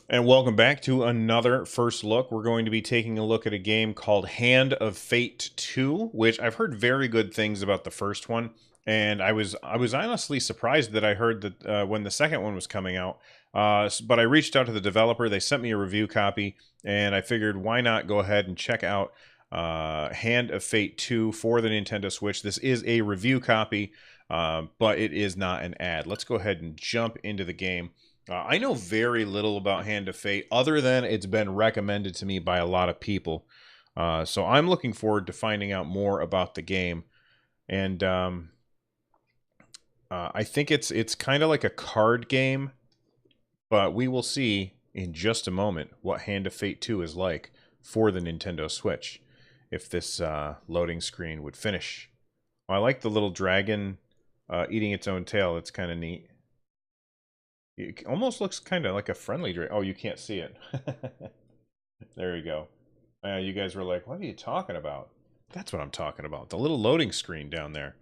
And welcome back to another first look. We're going to be taking a look at a game called Hand of Fate 2, which I've heard very good things about the first one, and I was honestly surprised that I heard that when the second one was coming out. But I reached out to the developer. They sent me a review copy, and I figured why not go ahead and check out Hand of Fate 2 for the Nintendo Switch. This is a review copy, but it is not an ad. Let's go ahead and jump into the game. I know very little about Hand of Fate other than it's been recommended to me by a lot of people. So I'm looking forward to finding out more about the game. And I think it's kind of like a card game, but we will see in just a moment what Hand of Fate 2 is like for the Nintendo Switch if this loading screen would finish. I like the little dragon eating its own tail. It's kind of neat. It almost looks kind of like a friendly drink. Oh, you can't see it. There you go. You guys were like, what are you talking about? That's what I'm talking about. The little loading screen down there.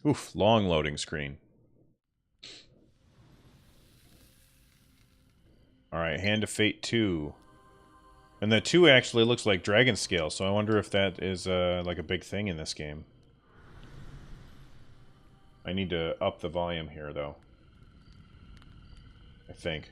Oof, long loading screen. All right, Hand of Fate 2. And the 2 actually looks like dragon scale, so I wonder if that is like a big thing in this game. I need to up the volume here, though. I think.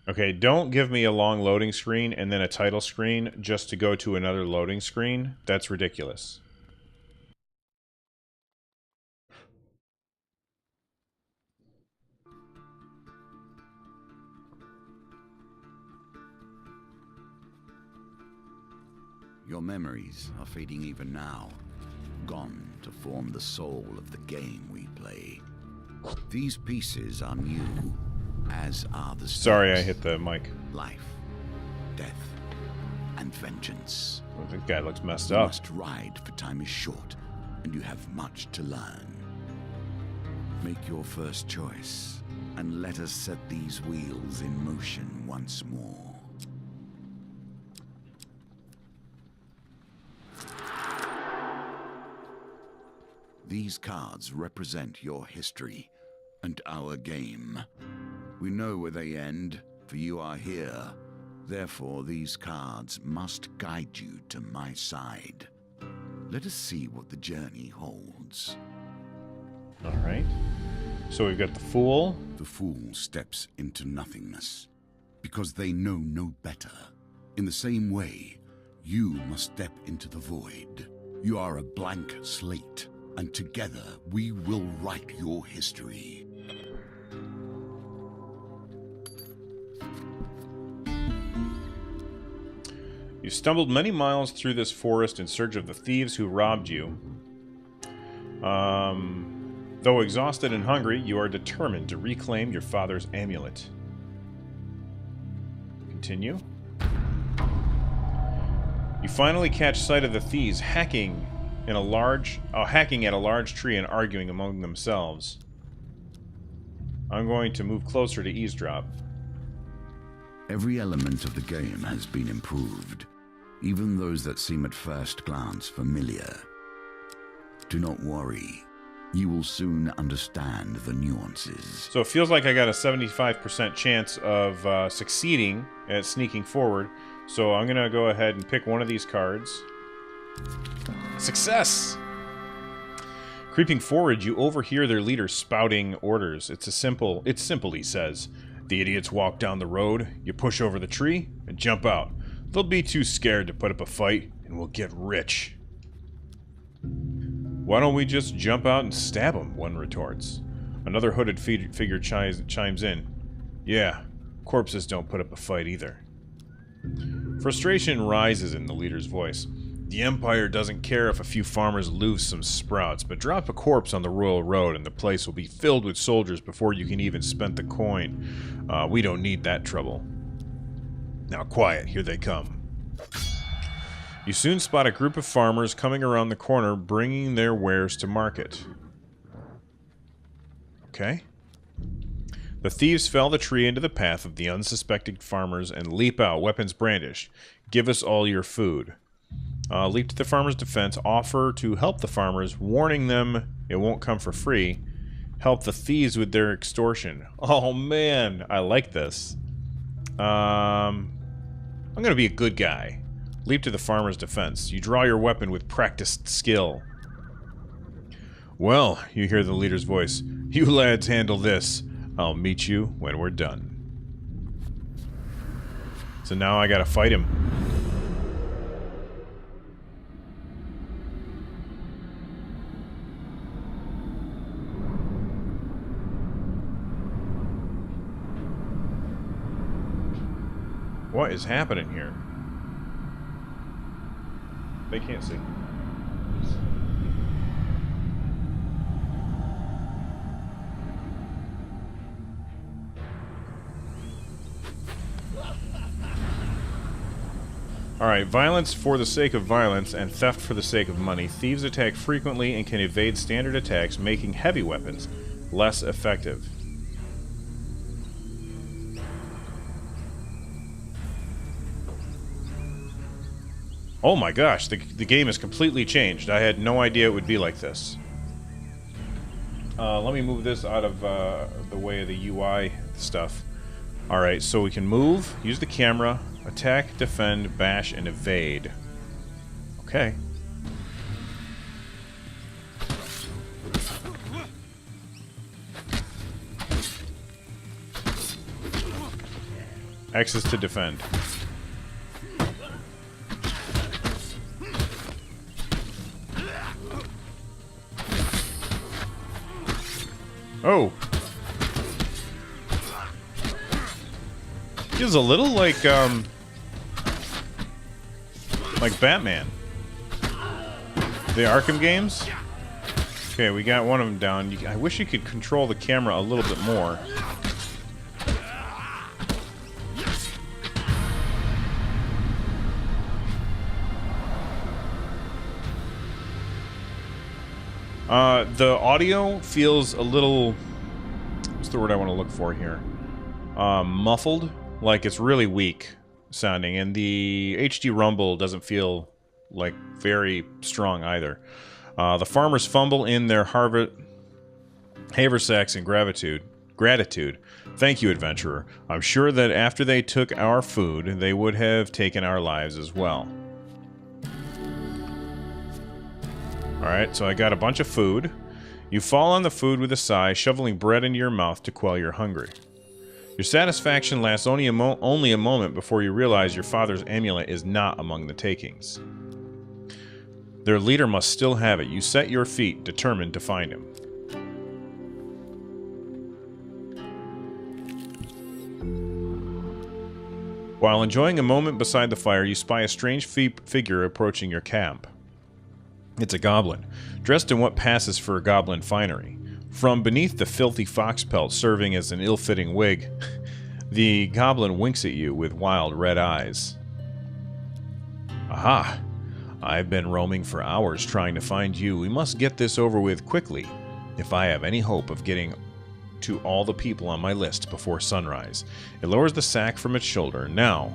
Okay, don't give me a long loading screen and then a title screen just to go to another loading screen. That's ridiculous. Your memories are fading even now, gone to form the soul of the game we play. These pieces are new, as are the Sorry, I stakes. hit the mic. Life, death, and vengeance. Oh, this guy looks messed You up. must ride, for time is short, and you have much to learn. Make your first choice, and let us set these wheels in motion once more. These cards represent your history and our game. We know where they end, for you are here. Therefore, these cards must guide you to my side. Let us see what the journey holds. All right. So we've got the Fool. The fool steps into nothingness, because they know no better. In the same way, you must step into the void. You are a blank slate, and together we will write your history. You stumbled many miles through this forest in search of the thieves who robbed you. Though exhausted and hungry, you are determined to reclaim your father's amulet. Continue. You finally catch sight of the thieves hacking at a large tree and arguing among themselves. I'm going to move closer to eavesdrop. Every element of the game has been improved, even those that seem at first glance familiar. Do not worry, you will soon understand the nuances. So it feels like I got a 75% chance of succeeding at sneaking forward. So I'm going to go ahead and pick one of these cards. Success! Creeping forward, you overhear their leader spouting orders. It's simple, he says. The idiots walk down the road, you push over the tree, and jump out. They'll be too scared to put up a fight, and we'll get rich. Why don't we just jump out and stab them? One retorts. Another hooded figure chimes in. Yeah, corpses don't put up a fight either. Frustration rises in the leader's voice. The Empire doesn't care if a few farmers lose some sprouts, but drop a corpse on the Royal Road and the place will be filled with soldiers before you can even spend the coin. We don't need that trouble. Now quiet, here they come. You soon spot a group of farmers coming around the corner bringing their wares to market. Okay. The thieves fell the tree into the path of the unsuspecting farmers and leap out, weapons brandished. Give us all your food. Leap to the farmer's defense. Offer to help the farmers, warning them it won't come for free. Help the thieves with their extortion. Oh man, I like this. I'm gonna be a good guy. Leap to the farmer's defense. You draw your weapon with practiced skill. Well, you hear the leader's voice. You lads handle this. I'll meet you when we're done. So now I gotta fight him. What is happening here? They can't see. Alright, violence for the sake of violence and theft for the sake of money. Thieves attack frequently and can evade standard attacks, making heavy weapons less effective. Oh my gosh, the game has completely changed. I had no idea it would be like this. Let me move this out of the way of the UI stuff. Alright, so we can move, use the camera, attack, defend, bash, and evade. Okay. X is to defend. Oh. Feels a little like Batman. The Arkham games? Okay, we got one of them down. I wish you could control the camera a little bit more. The audio feels a little... What's the word I want to look for here? Muffled. Like it's really weak sounding. And the HD rumble doesn't feel like very strong either. The farmers fumble in their haversacks in gratitude. Thank you, adventurer. I'm sure that after they took our food, they would have taken our lives as well. Alright, so I got a bunch of food. You fall on the food with a sigh, shoveling bread into your mouth to quell your hunger. Your satisfaction lasts only a moment before you realize your father's amulet is not among the takings. Their leader must still have it. You set your feet, determined to find him. While enjoying a moment beside the fire, you spy a strange figure approaching your camp. It's a goblin, dressed in what passes for goblin finery. From beneath the filthy fox pelt serving as an ill-fitting wig, the goblin winks at you with wild red eyes. Aha! I've been roaming for hours trying to find you. We must get this over with quickly, if I have any hope of getting to all the people on my list before sunrise. It lowers the sack from its shoulder. Now,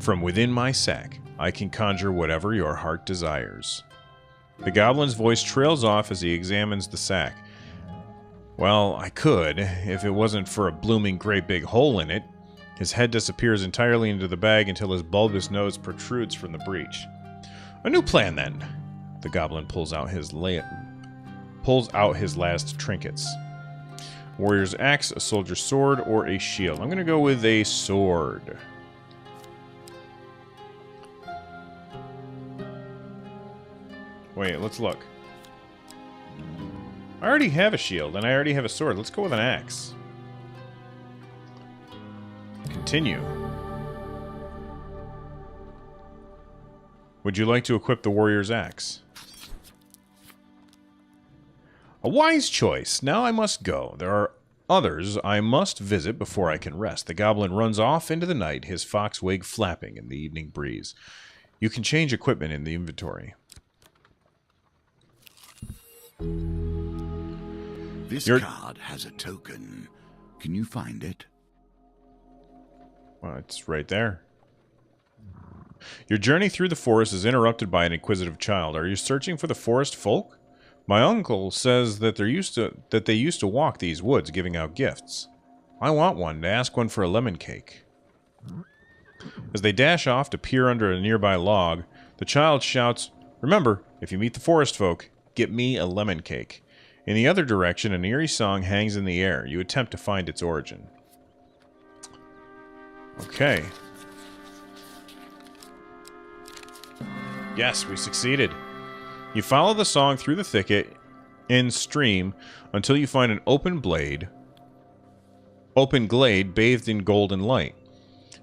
from within my sack, I can conjure whatever your heart desires. The goblin's voice trails off as he examines the sack. Well, I could, if it wasn't for a blooming great big hole in it. His head disappears entirely into the bag until his bulbous nose protrudes from the breach. A new plan, then. The goblin pulls out his last trinkets. Warrior's axe, a soldier's sword, or a shield. I'm going to go with a sword. Wait, let's look. I already have a shield, and I already have a sword. Let's go with an axe. Continue. Would you like to equip the warrior's axe? A wise choice. Now I must go. There are others I must visit before I can rest. The goblin runs off into the night, his fox wig flapping in the evening breeze. You can change equipment in the inventory. This card has a token. Can you find it? Well, it's right there. Your journey through the forest is interrupted by an inquisitive child. Are you searching for the forest folk? My uncle says that they used to walk these woods, giving out gifts. I want one, to ask one for a lemon cake. As they dash off to peer under a nearby log, the child shouts, "Remember, if you meet the forest folk, get me a lemon cake." In the other direction, an eerie song hangs in the air. You attempt to find its origin. Okay. Yes, we succeeded. You follow the song through the thicket and stream until you find an open glade bathed in golden light.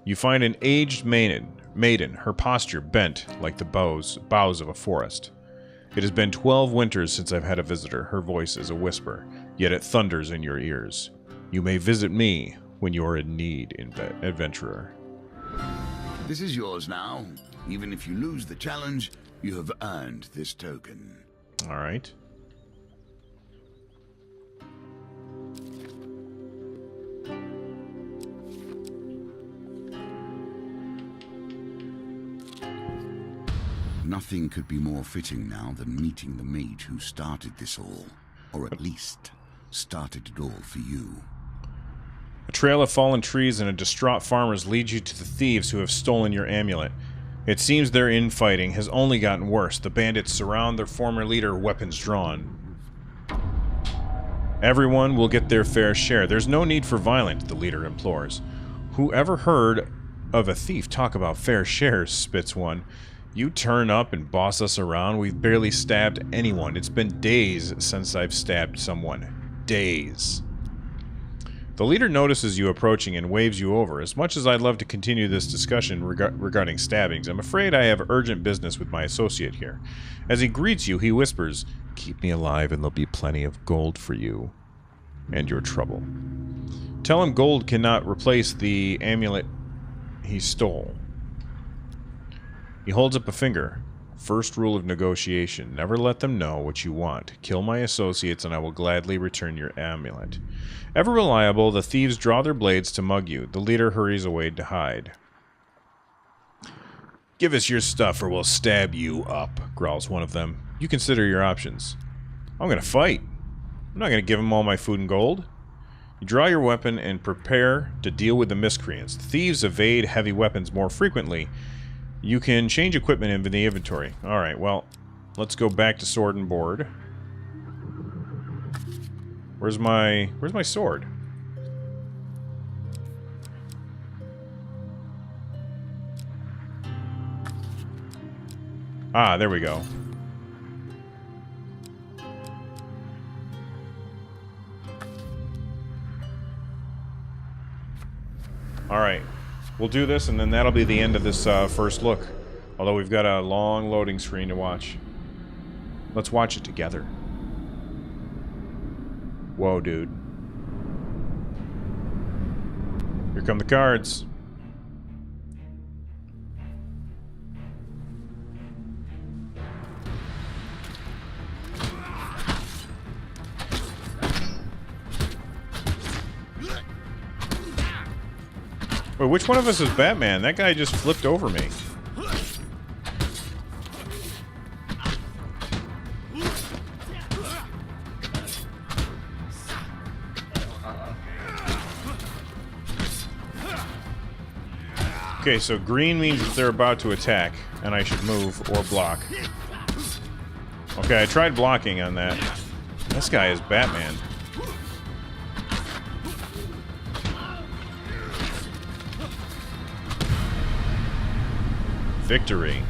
You find an aged maiden, her posture bent like the boughs of a forest. It has been 12 winters since I've had a visitor. Her voice is a whisper, yet it thunders in your ears. You may visit me when you are in need, adventurer. This is yours now. Even if you lose the challenge, you have earned this token. All right. Nothing could be more fitting now than meeting the mage who started this all, or at least started it all for you. A trail of fallen trees and a distraught farmers lead you to the thieves who have stolen your amulet. It seems their infighting has only gotten worse. The bandits surround their former leader, weapons drawn. Everyone will get their fair share. There's no need for violence, the leader implores. Who ever heard of a thief talk about fair shares, spits one. You turn up and boss us around. We've barely stabbed anyone. It's been days since I've stabbed someone. Days. The leader notices you approaching and waves you over. As much as I'd love to continue this discussion regarding stabbings, I'm afraid I have urgent business with my associate here. As he greets you, he whispers, "Keep me alive and there'll be plenty of gold for you and your trouble." Tell him gold cannot replace the amulet he stole. He holds up a finger. First rule of negotiation, never let them know what you want. Kill my associates and I will gladly return your amulet. Ever reliable, the thieves draw their blades to mug you. The leader hurries away to hide. "Give us your stuff or we'll stab you up," growls one of them. You consider your options. "I'm gonna fight. I'm not gonna give them all my food and gold." You draw your weapon and prepare to deal with the miscreants. The thieves evade heavy weapons more frequently. You can change equipment in the inventory. Alright, well, let's go back to sword and board. Where's my sword? Ah, there we go. Alright. We'll do this, and then that'll be the end of this first look. Although we've got a long loading screen to watch. Let's watch it together. Whoa, dude. Here come the cards. Wait, which one of us is Batman? That guy just flipped over me. Okay, so green means that they're about to attack, and I should move or block. Okay, I tried blocking on that. This guy is Batman. Victory.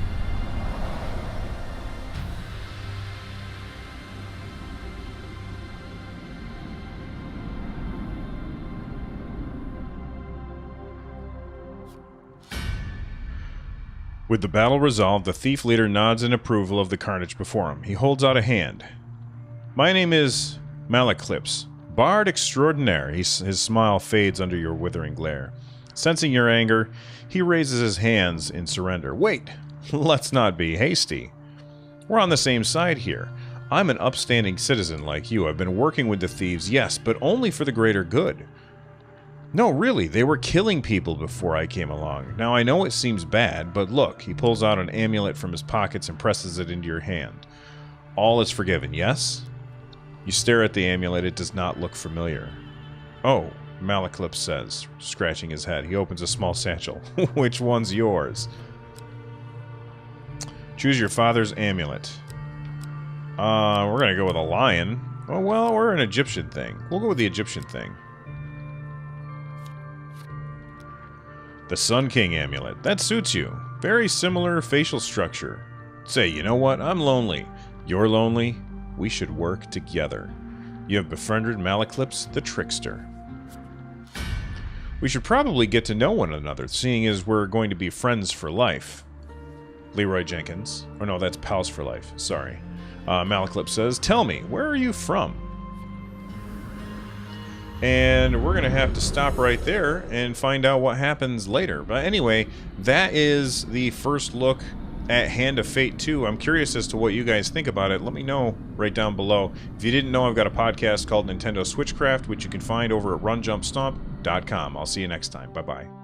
With the battle resolved, the thief leader nods in approval of the carnage before him. He holds out a hand. "My name is Malaclips, Bard Extraordinaire." His smile fades under your withering glare. Sensing your anger, he raises his hands in surrender. "Wait! Let's not be hasty. We're on the same side here. I'm an upstanding citizen like you. I've been working with the thieves, yes, but only for the greater good. No, really, they were killing people before I came along. Now, I know it seems bad, but look, he pulls out an amulet from his pockets and presses it into your hand. All is forgiven, yes? You stare at the amulet, it does not look familiar. Oh, Malaclypse says, scratching his head. He opens a small satchel. Which one's yours? Choose your father's amulet. We're gonna go with a lion. Oh, well, we're an Egyptian thing. We'll go with the Egyptian thing. The Sun King amulet. That suits you. Very similar facial structure. Say, you know what? I'm lonely. You're lonely. We should work together. You have befriended Malaclypse the Trickster. We should probably get to know one another, seeing as we're going to be friends for life. Leroy Jenkins. Oh no, that's Pals for Life. Sorry. Malaclypse says, tell me, where are you from? And we're going to have to stop right there and find out what happens later. But anyway, that is the first look at Hand of Fate 2. I'm curious as to what you guys think about it. Let me know right down below. If you didn't know, I've got a podcast called Nintendo Switchcraft, which you can find over at runjumpstomp.com. I'll see you next time. Bye-bye.